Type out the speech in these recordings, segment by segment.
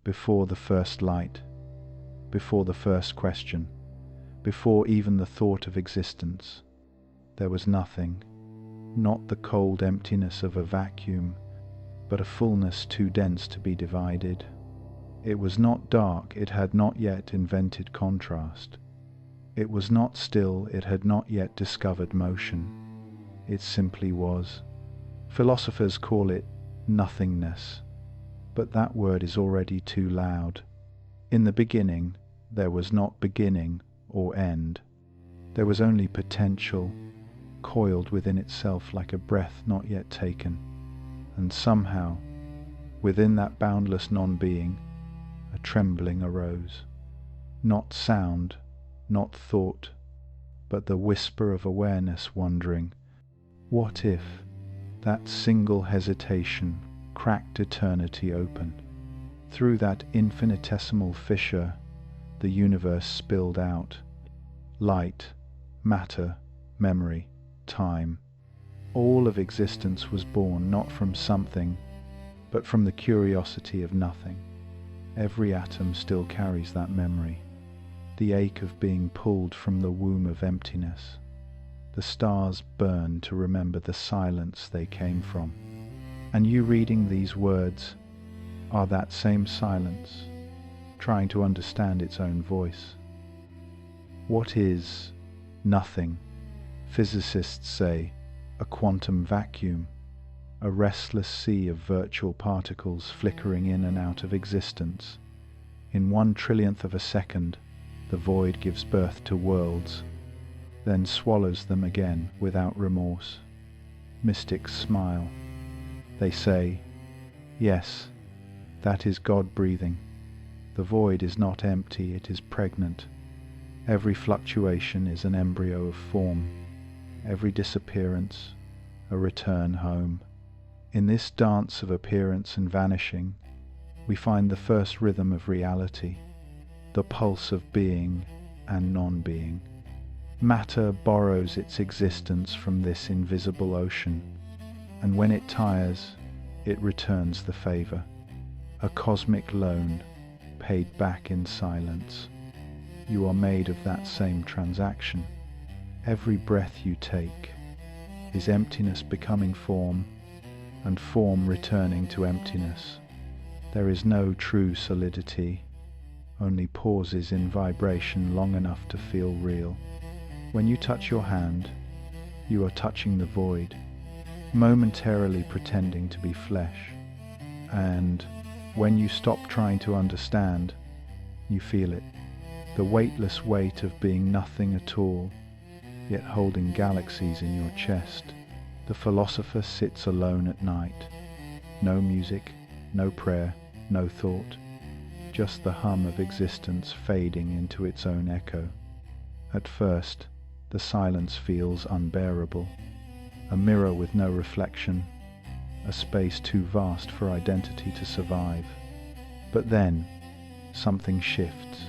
before the first light, before the first question, before even the thought of existence. There was nothing, not the cold emptiness of a vacuum, but a fullness too dense to be divided. It was not dark, it had not yet invented contrast. It was not still, it had not yet discovered motion. It simply was. Philosophers call it nothingness, but that word is already too loud. In the beginning, there was not beginning or end. There was only potential, coiled within itself like a breath not yet taken. And somehow, within that boundless non-being, a trembling arose. Not sound, not thought, but the whisper of awareness wondering, what if that single hesitation cracked eternity open? Through that infinitesimal fissure, the universe spilled out. Light, matter, memory, time. All of existence was born not from something, but from the curiosity of nothing. Every atom still carries that memory, the ache of being pulled from the womb of emptiness. The stars burn to remember the silence they came from. And you reading these words are that same silence, trying to understand its own voice. What is nothing? Physicists say a quantum vacuum, a restless sea of virtual particles flickering in and out of existence. In 1/1,000,000,000 of a second, the void gives birth to worlds, then swallows them again without remorse. Mystics smile. They say, yes, that is God breathing. The void is not empty, it is pregnant. Every fluctuation is an embryo of form, every disappearance a return home. In this dance of appearance and vanishing, we find the first rhythm of reality, the pulse of being and non-being. Matter borrows its existence from this invisible ocean, and when it tires, it returns the favor, a cosmic loan paid back in silence. You are made of that same transaction. Every breath you take is emptiness becoming form, and form returning to emptiness. There is no true solidity, only pauses in vibration long enough to feel real. When you touch your hand, you are touching the void, momentarily pretending to be flesh. And when you stop trying to understand, you feel it, the weightless weight of being nothing at all, yet holding galaxies in your chest. The philosopher sits alone at night. No music, no prayer, no thought, just the hum of existence fading into its own echo. At first, the silence feels unbearable, a mirror with no reflection, a space too vast for identity to survive. But then, something shifts.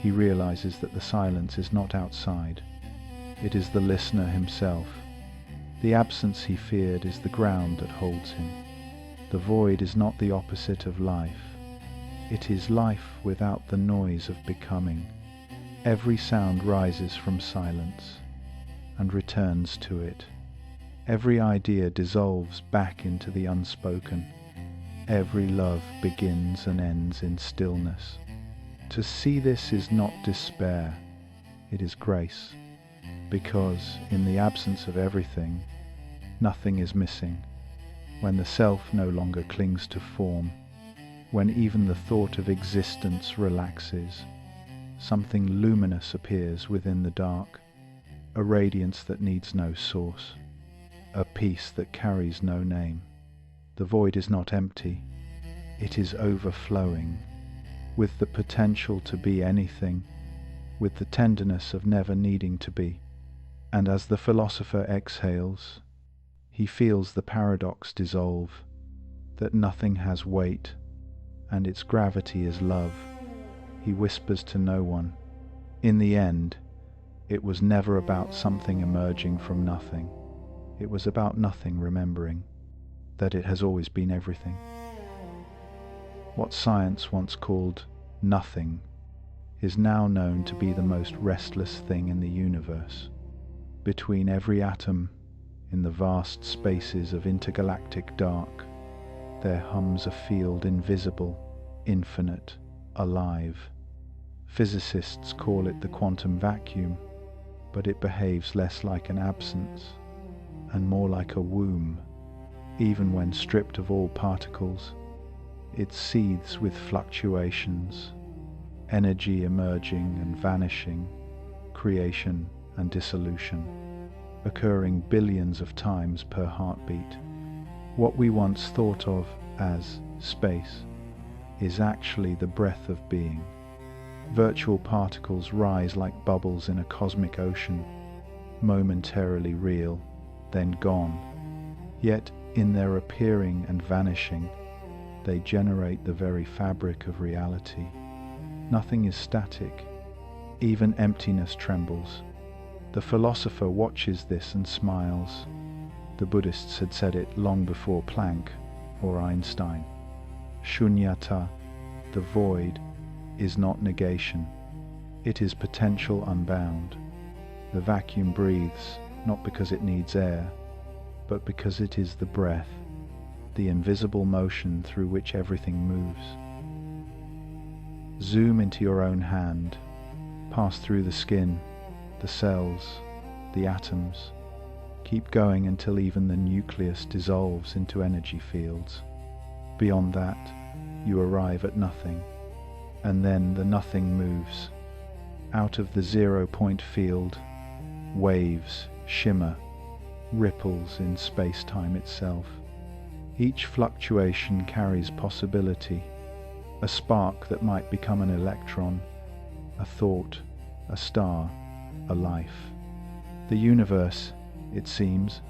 He realizes that the silence is not outside. It is the listener himself. The absence he feared is the ground that holds him. The void is not the opposite of life. It is life without the noise of becoming. Every sound rises from silence and returns to it. Every idea dissolves back into the unspoken. Every love begins and ends in stillness. To see this is not despair, it is grace, because in the absence of everything, nothing is missing. When the self no longer clings to form, when even the thought of existence relaxes, something luminous appears within the dark, a radiance that needs no source, a peace that carries no name. The void is not empty, it is overflowing, with the potential to be anything, with the tenderness of never needing to be. And as the philosopher exhales, he feels the paradox dissolve, that nothing has weight, and its gravity is love. He whispers to no one, in the end, it was never about something emerging from nothing. It was about nothing remembering that it has always been everything. What science once called nothing is now known to be the most restless thing in the universe. Between every atom, in the vast spaces of intergalactic dark, there hums a field invisible, infinite, alive. Physicists call it the quantum vacuum, but it behaves less like an absence and more like a womb. Even when stripped of all particles, it seethes with fluctuations, energy emerging and vanishing, creation and dissolution, occurring billions of times per heartbeat. What we once thought of as space is actually the breath of being. Virtual particles rise like bubbles in a cosmic ocean, momentarily real, then gone. Yet in their appearing and vanishing, they generate the very fabric of reality. Nothing is static. Even emptiness trembles. The philosopher watches this and smiles. The Buddhists had said it long before Planck or Einstein. Shunyata, the void, is not negation. It is potential unbound. The vacuum breathes, not because it needs air, but because it is the breath, the invisible motion through which everything moves. Zoom into your own hand, pass through the skin, the cells, the atoms. Keep going until even the nucleus dissolves into energy fields. Beyond that, you arrive at nothing, and then the nothing moves. Out of the 0-point field, waves shimmer, ripples in space-time itself. Each fluctuation carries possibility, a spark that might become an electron, a thought, a star, a life. The universe, it seems,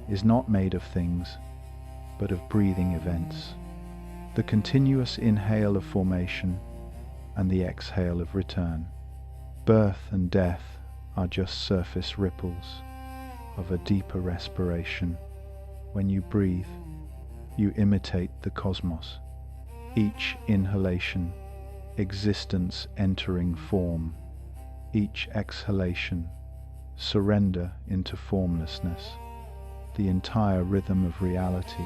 is not made of things, but of breathing events. The continuous inhale of formation and the exhale of return. Birth and death are just surface ripples of a deeper respiration. When you breathe, you imitate the cosmos. Each inhalation, existence entering form. Each exhalation, surrender into formlessness. The entire rhythm of reality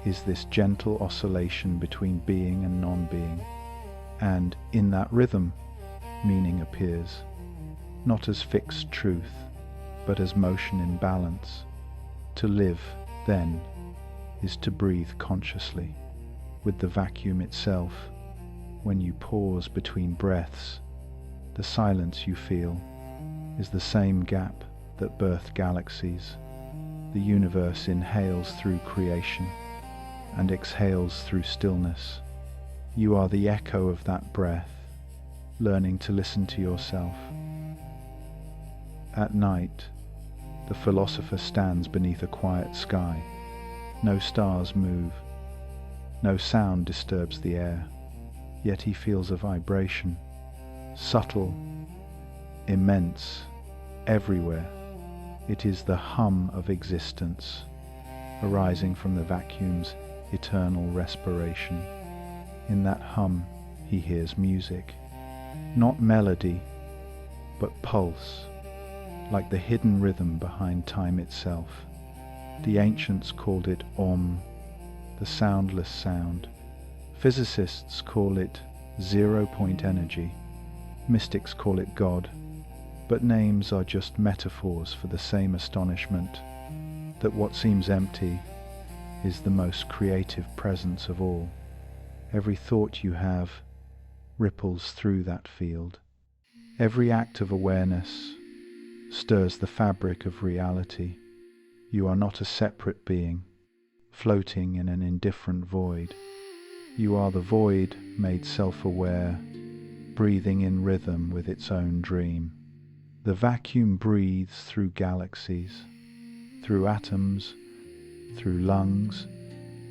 is this gentle oscillation between being and non-being. And in that rhythm, meaning appears, not as fixed truth, but as motion in balance. To live, then, is to breathe consciously, with the vacuum itself. When you pause between breaths, the silence you feel is the same gap that birthed galaxies. The universe inhales through creation and exhales through stillness. You are the echo of that breath, learning to listen to yourself. At night, the philosopher stands beneath a quiet sky. No stars move, no sound disturbs the air, yet he feels a vibration, subtle, immense, everywhere. It is the hum of existence, arising from the vacuum's eternal respiration. In that hum, he hears music, not melody, but pulse, like the hidden rhythm behind time itself. The ancients called it Om, the soundless sound. Physicists call it 0-point energy. Mystics call it God. But names are just metaphors for the same astonishment, that what seems empty is the most creative presence of all. Every thought you have ripples through that field. Every act of awareness stirs the fabric of reality. You are not a separate being, floating in an indifferent void. You are the void made self-aware, breathing in rhythm with its own dream. The vacuum breathes through galaxies, through atoms, through lungs,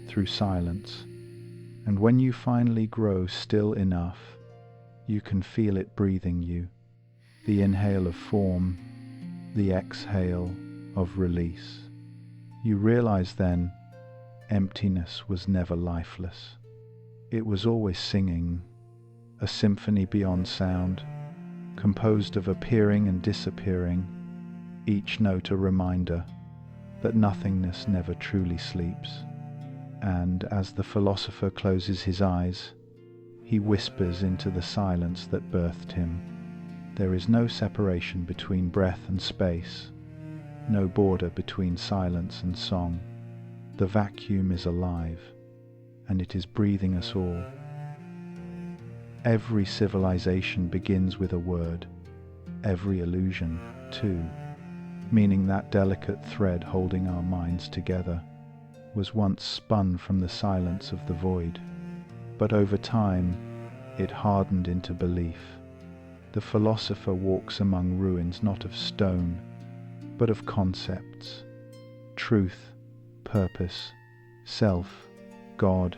through silence. And when you finally grow still enough, you can feel it breathing you, the inhale of form, the exhale of release. You realize then, emptiness was never lifeless. It was always singing, a symphony beyond sound, composed of appearing and disappearing, each note a reminder that nothingness never truly sleeps. And as the philosopher closes his eyes, he whispers into the silence that birthed him. There is no separation between breath and space, no border between silence and song. The vacuum is alive, and it is breathing us all. Every civilization begins with a word, every illusion too, meaning that delicate thread holding our minds together was once spun from the silence of the void, but over time it hardened into belief. The philosopher walks among ruins not of stone, but of concepts, truth, purpose, self, God,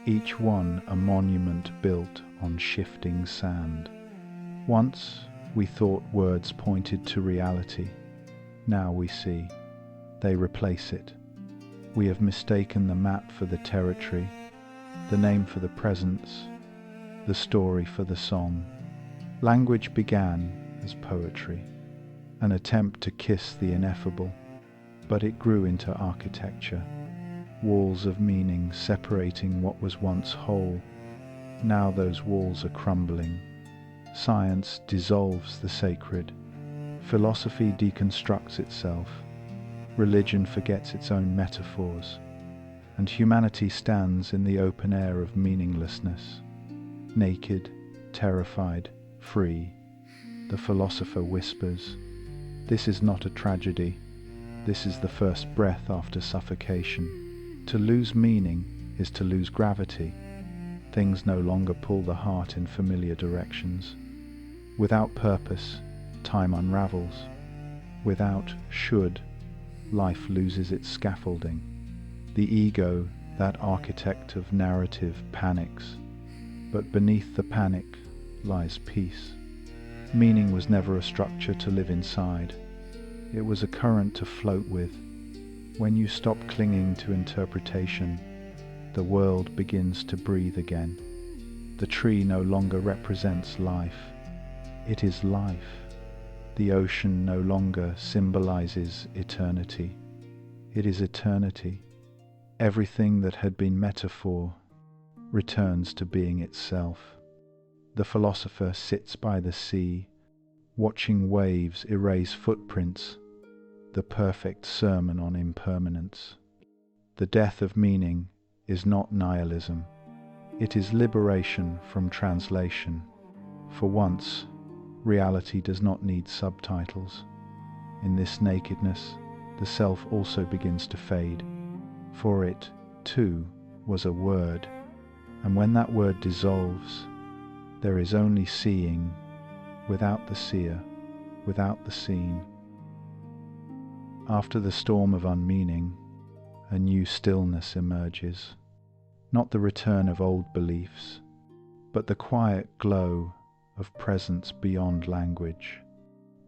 each one a monument built on shifting sand. Once we thought words pointed to reality. Now we see they replace it. We have mistaken the map for the territory, the name for the presence, the story for the song. Language began as poetry, an attempt to kiss the ineffable, but it grew into architecture, walls of meaning separating what was once whole. Now those walls are crumbling. Science dissolves the sacred. Philosophy deconstructs itself. Religion forgets its own metaphors. And humanity stands in the open air of meaninglessness, naked, terrified, free. The philosopher whispers, "This is not a tragedy. This is the first breath after suffocation. To lose meaning is to lose gravity. Things no longer pull the heart in familiar directions. Without purpose, time unravels. Without should, life loses its scaffolding. The ego, that architect of narrative, panics, but beneath the panic lies peace. Meaning was never a structure to live inside. It was a current to float with. When you stop clinging to interpretation, the world begins to breathe again. The tree no longer represents life. It is life. The ocean no longer symbolizes eternity. It is eternity. Everything that had been metaphor returns to being itself. The philosopher sits by the sea, watching waves erase footprints, the perfect sermon on impermanence. The death of meaning is not nihilism. It is liberation from translation. For once, reality does not need subtitles. In this nakedness, the self also begins to fade, for it, too, was a word, and when that word dissolves, there is only seeing, without the seer, without the seen. After the storm of unmeaning, a new stillness emerges, not the return of old beliefs, but the quiet glow of presence beyond language.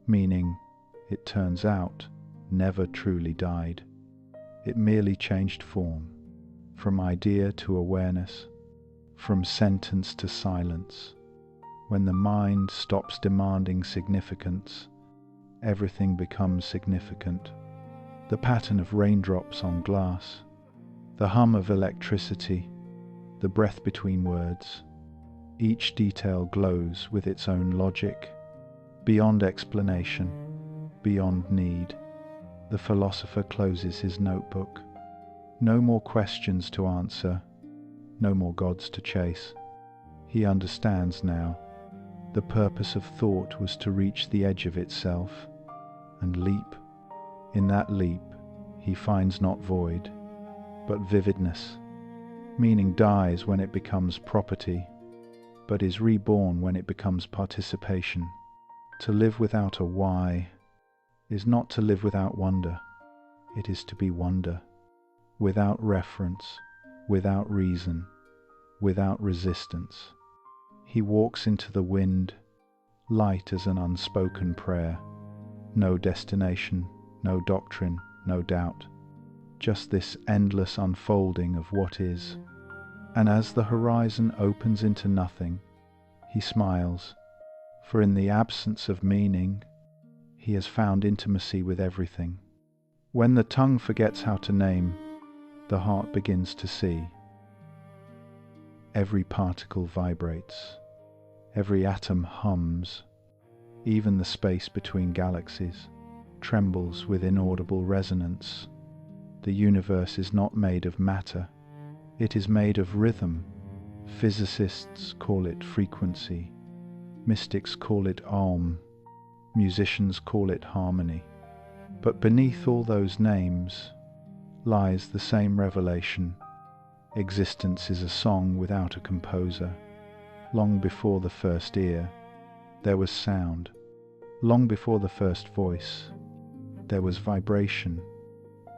Meaning, it turns out, never truly died. It merely changed form, from idea to awareness, from sentence to silence. When the mind stops demanding significance, everything becomes significant. The pattern of raindrops on glass, the hum of electricity, the breath between words, each detail glows with its own logic, beyond explanation, beyond need. The philosopher closes his notebook. No more questions to answer, no more gods to chase. He understands now. The purpose of thought was to reach the edge of itself and leap. In that leap, he finds not void, but vividness. Meaning dies when it becomes property, but is reborn when it becomes participation. To live without a why is not to live without wonder. It is to be wonder, without reference, without reason, without resistance. He walks into the wind, light as an unspoken prayer. No destination, no doctrine, no doubt. Just this endless unfolding of what is. And as the horizon opens into nothing, he smiles, for in the absence of meaning, he has found intimacy with everything. When the tongue forgets how to name, the heart begins to see. Every particle vibrates, every atom hums, even the space between galaxies trembles with inaudible resonance. The universe is not made of matter, it is made of rhythm. Physicists call it frequency, mystics call it Om, musicians call it harmony. But beneath all those names lies the same revelation. Existence is a song without a composer. Long before the first ear, there was sound. Long before the first voice, there was vibration.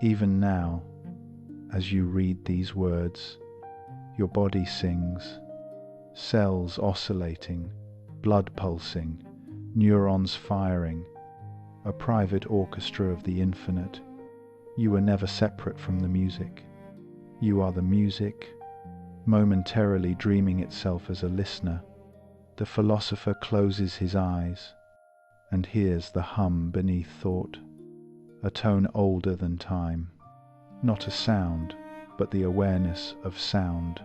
Even now, as you read these words, your body sings, cells oscillating, blood pulsing, neurons firing, a private orchestra of the infinite. You were never separate from the music. You are the music, momentarily dreaming itself as a listener. The philosopher closes his eyes and hears the hum beneath thought, a tone older than time, not a sound, but the awareness of sound.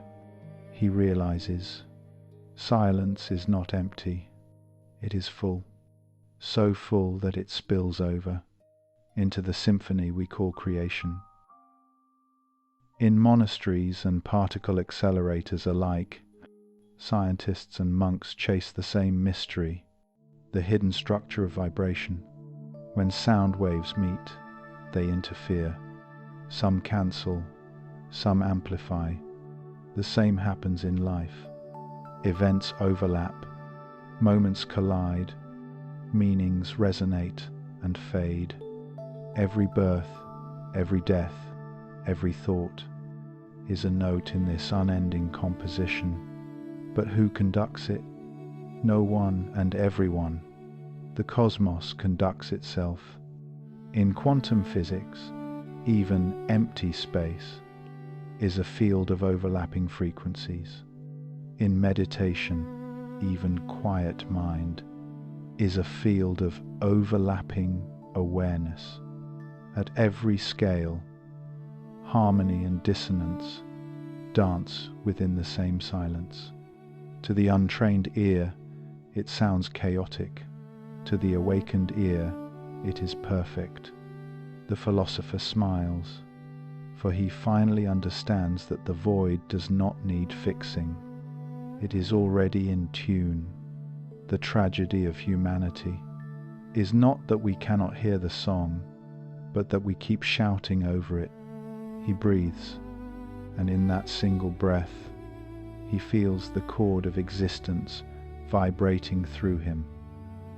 He realizes silence is not empty, it is full, so full that it spills over into the symphony we call creation. In monasteries and particle accelerators alike, scientists and monks chase the same mystery, the hidden structure of vibration. When sound waves meet, they interfere. Some cancel, some amplify. The same happens in life. Events overlap, moments collide, meanings resonate and fade. Every birth, every death, every thought is a note in this unending composition. But who conducts it? No one and everyone. The cosmos conducts itself. In quantum physics, even empty space is a field of overlapping frequencies. In meditation, even quiet mind is a field of overlapping awareness. At every scale, harmony and dissonance dance within the same silence. To the untrained ear, it sounds chaotic. To the awakened ear, it is perfect. The philosopher smiles, for he finally understands that the void does not need fixing. It is already in tune. The tragedy of humanity is not that we cannot hear the song, but that we keep shouting over it. He breathes, and in that single breath, he feels the chord of existence vibrating through him,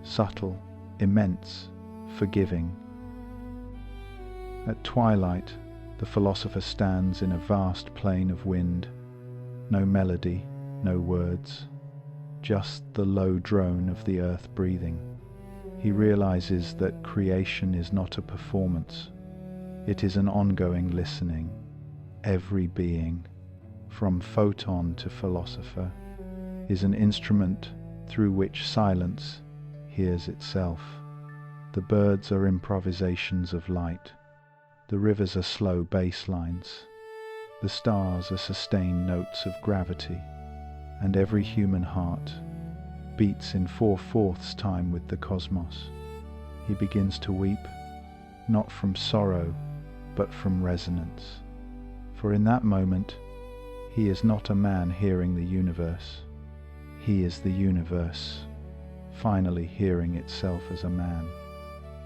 subtle, immense, forgiving. At twilight, the philosopher stands in a vast plain of wind. No melody, no words, just the low drone of the earth breathing. He realizes that creation is not a performance. It is an ongoing listening. Every being, from photon to philosopher, is an instrument through which silence hears itself. The birds are improvisations of light. The rivers are slow bass lines. The stars are sustained notes of gravity. And every human heart beats in 4/4 time with the cosmos. He begins to weep, not from sorrow, but from resonance. For in that moment, he is not a man hearing the universe. He is the universe, finally hearing itself as a man.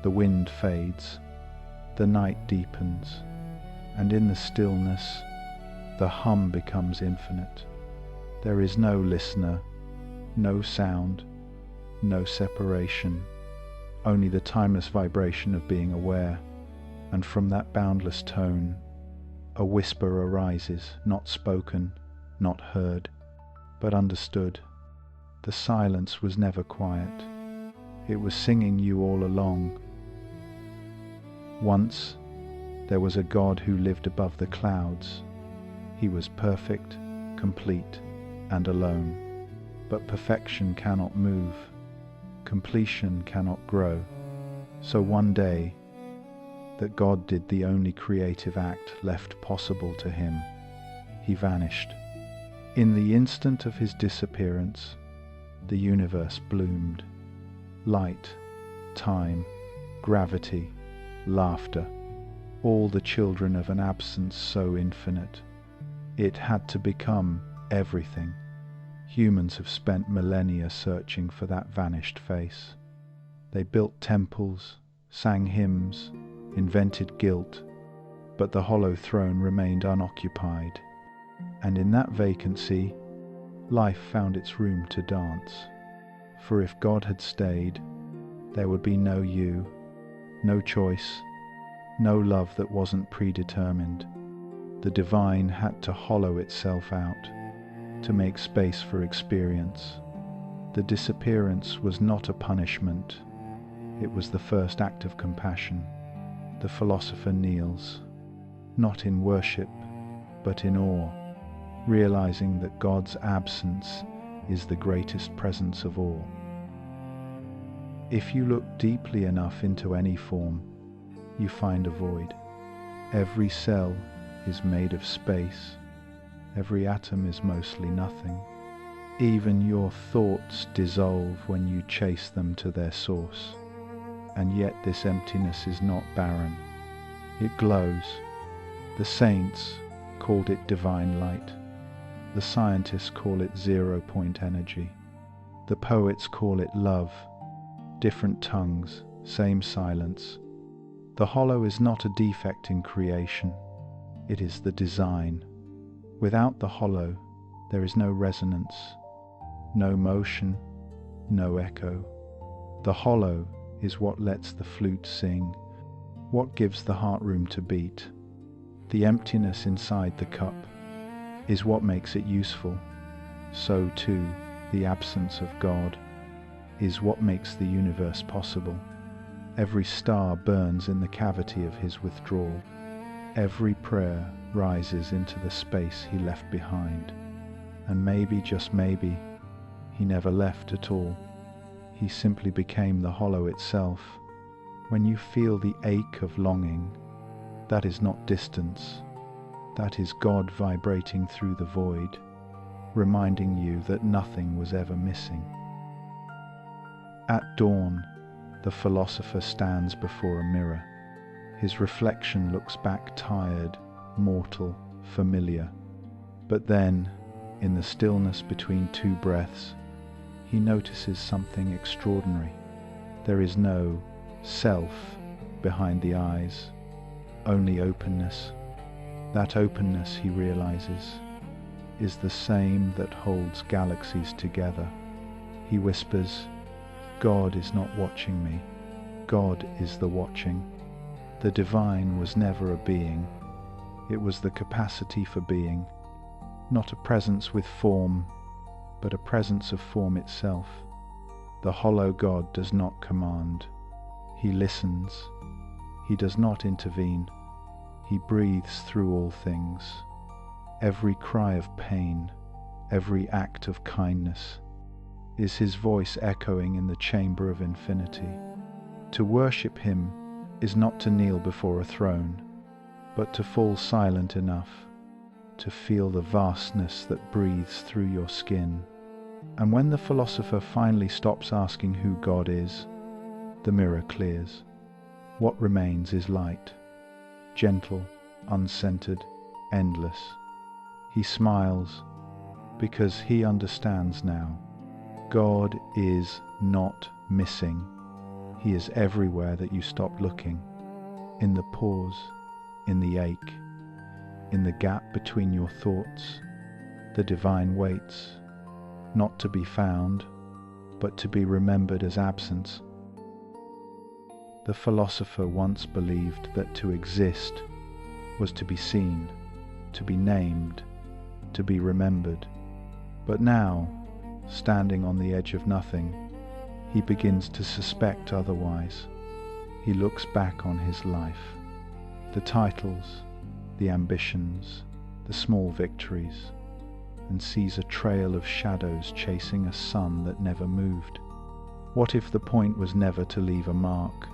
The wind fades, the night deepens, and in the stillness, the hum becomes infinite. There is no listener, no sound, no separation, only the timeless vibration of being aware. And from that boundless tone, a whisper arises, not spoken, not heard, but understood. The silence was never quiet. It was singing you all along. Once, there was a God who lived above the clouds. He was perfect, complete and alone. But perfection cannot move, completion cannot grow. So one day, that God did the only creative act left possible to him. He vanished. In the instant of his disappearance, the universe bloomed. Light, time, gravity, laughter, all the children of an absence so infinite. It had to become everything. Humans have spent millennia searching for that vanished face. They built temples, sang hymns, invented guilt, but the hollow throne remained unoccupied. And in that vacancy, life found its room to dance. For if God had stayed, there would be no you, no choice, no love that wasn't predetermined. The divine had to hollow itself out, to make space for experience. The disappearance was not a punishment. It was the first act of compassion. The philosopher kneels, not in worship, but in awe, realizing that God's absence is the greatest presence of all. If you look deeply enough into any form, you find a void. Every cell is made of space. Every atom is mostly nothing. Even your thoughts dissolve when you chase them to their source. And yet this emptiness is not barren. It glows. The saints called it divine light. The scientists call it zero-point energy. The poets call it love. Different tongues, same silence. The hollow is not a defect in creation. It is the design. Without the hollow, there is no resonance, no motion, no echo. The hollow is what lets the flute sing, what gives the heart room to beat. The emptiness inside the cup is what makes it useful. So too, the absence of God is what makes the universe possible. Every star burns in the cavity of his withdrawal. Every prayer rises into the space he left behind. And maybe, just maybe, he never left at all. He simply became the hollow itself. When you feel the ache of longing, that is not distance. That is God vibrating through the void, reminding you that nothing was ever missing. At dawn, the philosopher stands before a mirror. His reflection looks back tired, mortal, familiar. But then, in the stillness between two breaths, he notices something extraordinary. There is no self behind the eyes, only openness. That openness, he realizes, is the same that holds galaxies together. He whispers, God is not watching me. God is the watching. The divine was never a being. It was the capacity for being, not a presence with form, but a presence of form itself. The hollow God does not command. He listens. He does not intervene. He breathes through all things. Every cry of pain, every act of kindness, is his voice echoing in the chamber of infinity. To worship him is not to kneel before a throne, but to fall silent enough to feel the vastness that breathes through your skin. And when the philosopher finally stops asking who God is, the mirror clears. What remains is light, gentle, unscented, endless. He smiles because he understands now. God is not missing. He is everywhere that you stop looking. In the pause, in the ache, in the gap between your thoughts, the divine waits, not to be found, but to be remembered as absence. The philosopher once believed that to exist was to be seen, to be named, to be remembered. But now, standing on the edge of nothing, he begins to suspect otherwise. He looks back on his life, the titles, the ambitions, the small victories. and sees a trail of shadows chasing a sun that never moved. What if the point was never to leave a mark,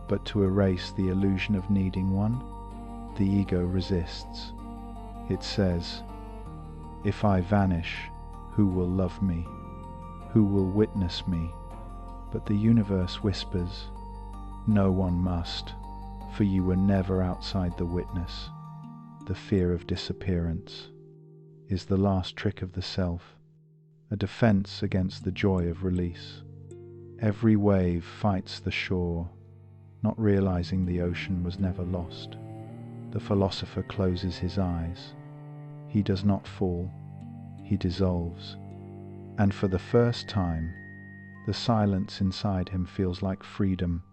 but to erase the illusion of needing one? The ego resists. It says, "If I vanish, who will love me? Who will witness me?" But the universe whispers, "No one must, for you were never outside the witness." The fear of disappearance is the last trick of the self, a defense against the joy of release. Every wave fights the shore, not realizing the ocean was never lost. The philosopher closes his eyes. He does not fall, he dissolves. And for the first time, the silence inside him feels like freedom,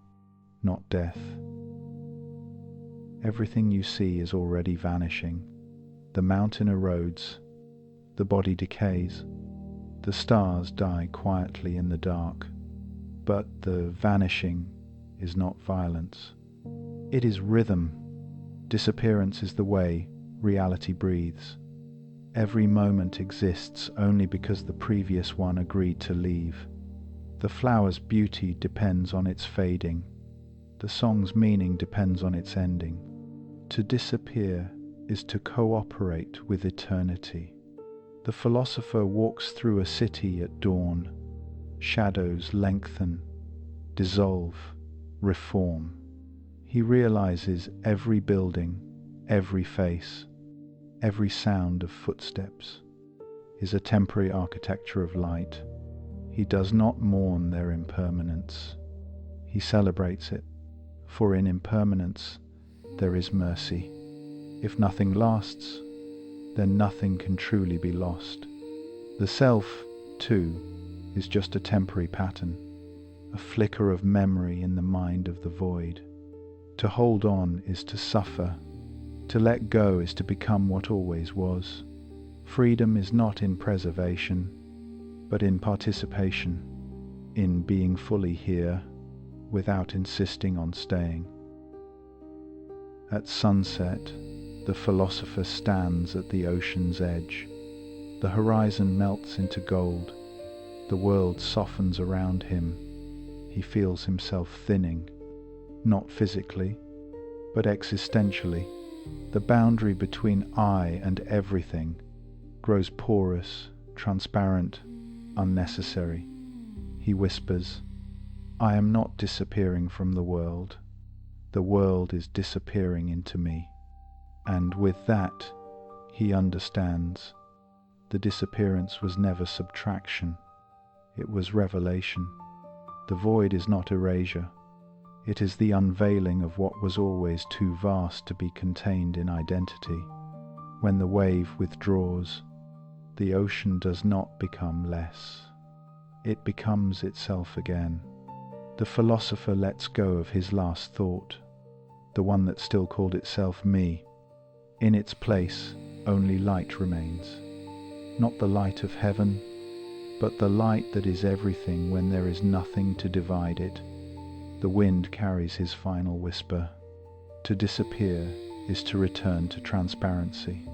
not death. Everything you see is already vanishing. The mountain erodes, the body decays, the stars die quietly in the dark. But the vanishing is not violence. It is rhythm. Disappearance is the way reality breathes. Every moment exists only because the previous one agreed to leave. The flower's beauty depends on its fading. The song's meaning depends on its ending. To disappear is to cooperate with eternity. The philosopher walks through a city at dawn. Shadows lengthen, dissolve, reform. He realizes every building, every face, every sound of footsteps is a temporary architecture of light. He does not mourn their impermanence. He celebrates it, for in impermanence there is mercy. If nothing lasts, then nothing can truly be lost. The self, too, is just a temporary pattern, a flicker of memory in the mind of the void. To hold on is to suffer. To let go is to become what always was. Freedom is not in preservation, but in participation, in being fully here without insisting on staying. At sunset, the philosopher stands at the ocean's edge. The horizon melts into gold. The world softens around him. He feels himself thinning, not physically, but existentially. The boundary between I and everything grows porous, transparent, unnecessary. He whispers, "I am not disappearing from the world. The world is disappearing into me." And with that, he understands the disappearance was never subtraction. It was revelation. The void is not erasure. It is the unveiling of what was always too vast to be contained in identity. When the wave withdraws, the ocean does not become less. It becomes itself again. The philosopher lets go of his last thought, the one that still called itself me. In its place, only light remains. Not the light of heaven, but the light that is everything when there is nothing to divide it. The wind carries his final whisper. To disappear is to return to transparency.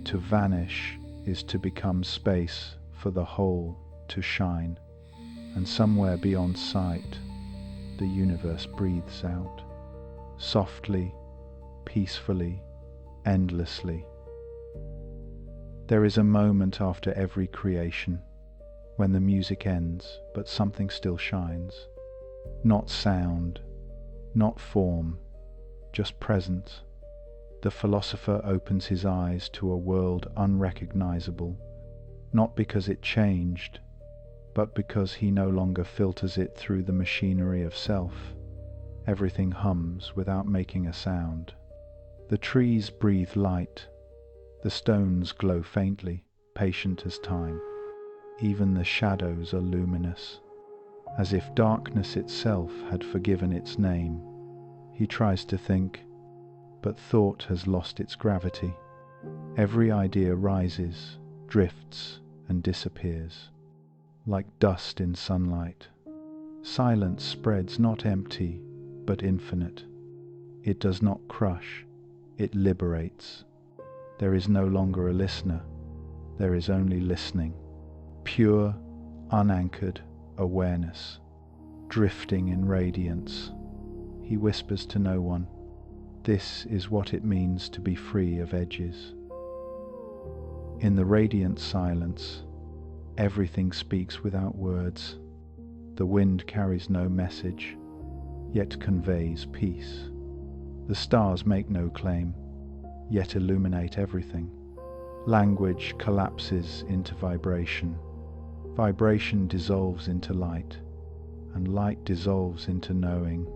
To vanish is to become space for the whole to shine. And somewhere beyond sight, the universe breathes out. Softly, peacefully, endlessly. There is a moment after every creation, when the music ends, but something still shines. Not sound, not form, just presence. The philosopher opens his eyes to a world unrecognizable, not because it changed, but because he no longer filters it through the machinery of self. Everything hums without making a sound. The trees breathe light. The stones glow faintly, patient as time. Even the shadows are luminous, as if darkness itself had forgiven its name. He tries to think, but thought has lost its gravity. Every idea rises, drifts, and disappears, like dust in sunlight. Silence spreads not empty, but infinite. It does not crush, it liberates. There is no longer a listener. There is only listening, pure, unanchored awareness, drifting in radiance. He whispers to no one, "This is what it means to be free of edges." In the radiant silence, everything speaks without words. The wind carries no message, yet conveys peace. The stars make no claim, yet illuminate everything. Language collapses into vibration. Vibration dissolves into light, and light dissolves into knowing.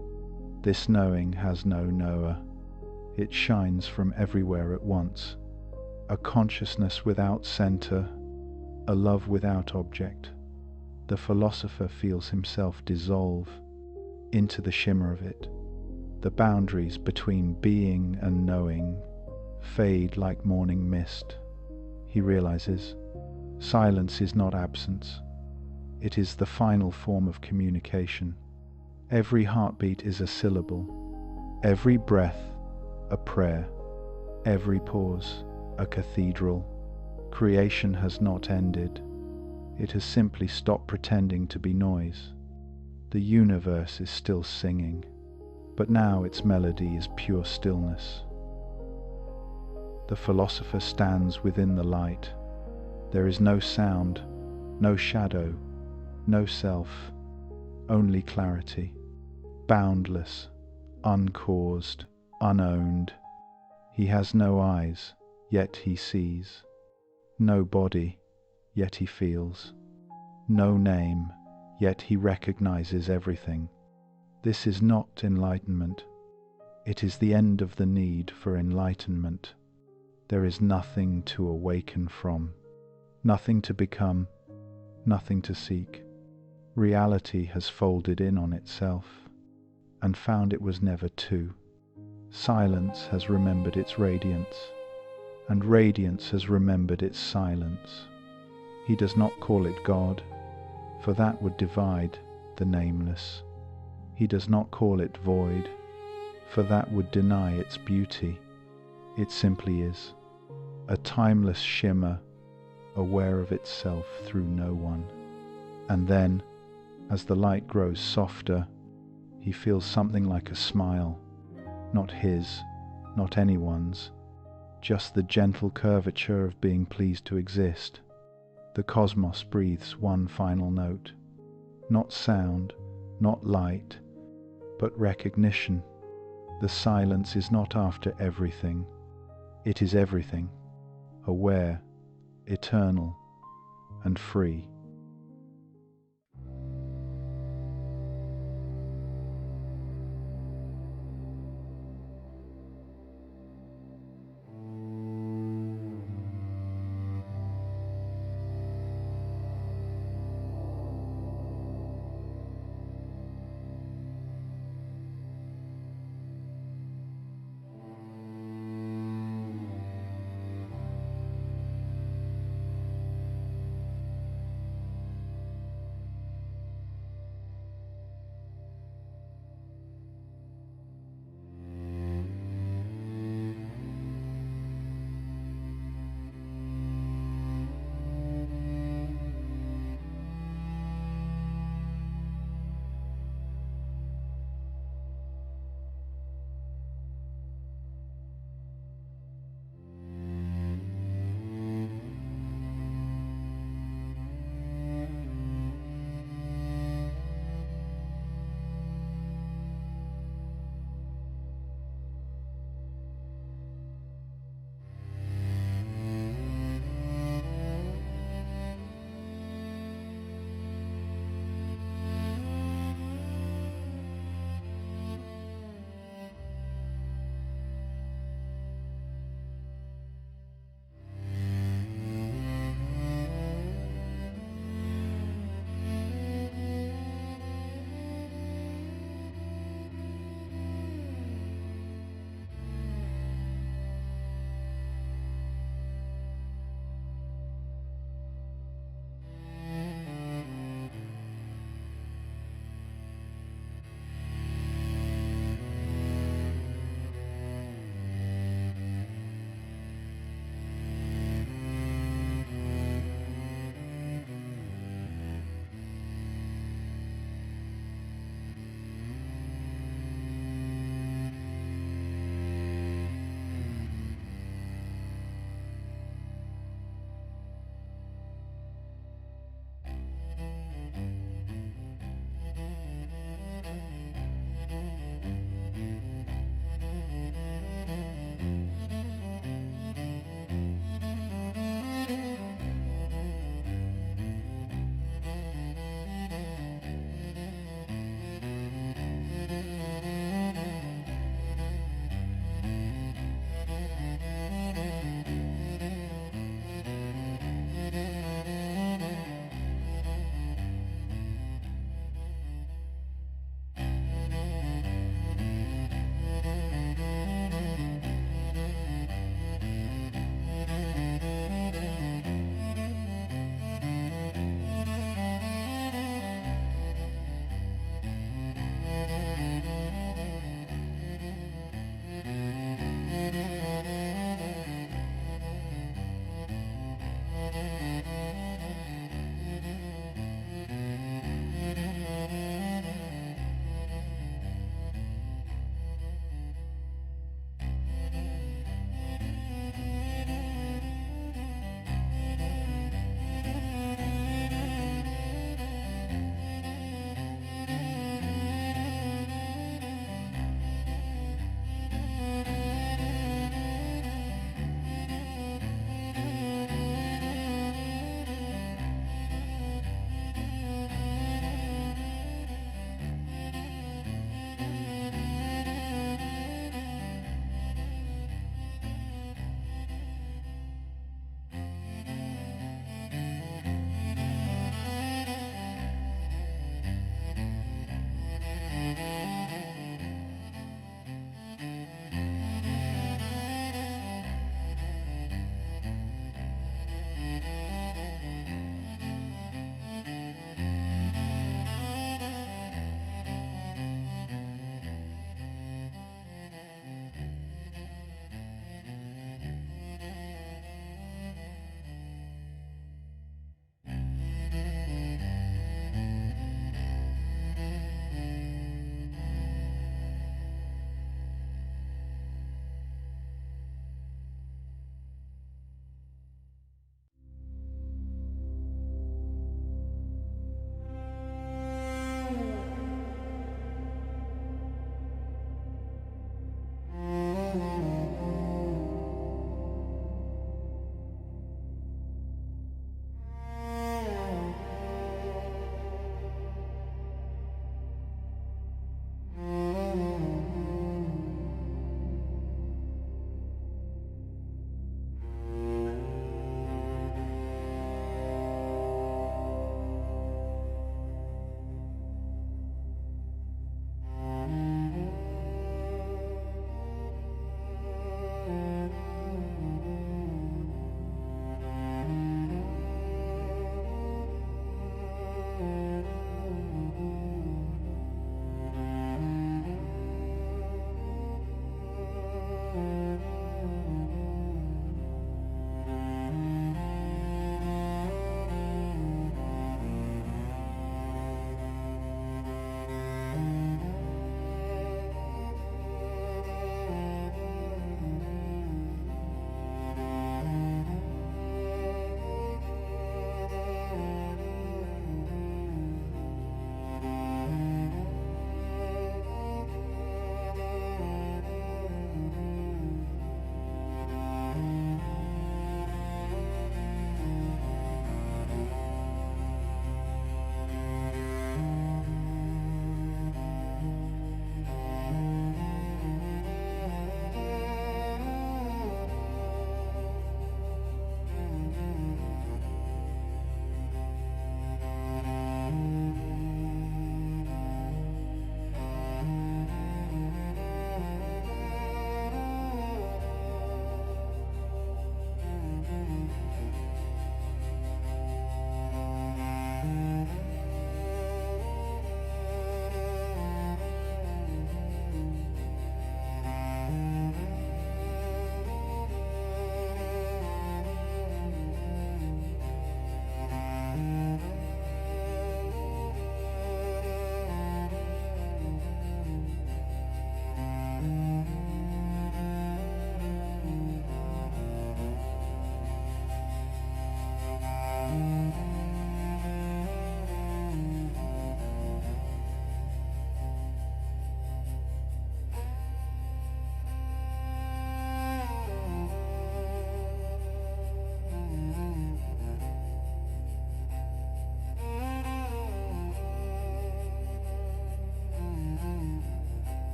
This knowing has no knower. It shines from everywhere at once. A consciousness without center, a love without object. The philosopher feels himself dissolve into the shimmer of it. The boundaries between being and knowing fade like morning mist. He realizes silence is not absence. It is the final form of communication. Every heartbeat is a syllable, every breath a prayer, every pause a cathedral. Creation has not ended. It has simply stopped pretending to be noise. The universe is still singing, but now its melody is pure stillness. The philosopher stands within the light. There is no sound, no shadow, no self, only clarity, boundless, uncaused, unowned. He has no eyes, yet he sees. No body, yet he feels. No name, yet he recognizes everything. This is not enlightenment. It is the end of the need for enlightenment. There is nothing to awaken from, nothing to become, nothing to seek. Reality has folded in on itself and found it was never two. Silence has remembered its radiance, and radiance has remembered its silence. He does not call it God, for that would divide the nameless. He does not call it void, for that would deny its beauty. It simply is, a timeless shimmer, aware of itself through no one. And then, as the light grows softer, he feels something like a smile, not his, not anyone's, just the gentle curvature of being pleased to exist. The cosmos breathes one final note, not sound, not light, but recognition. The silence is not after everything. It is everything, aware, eternal, and free.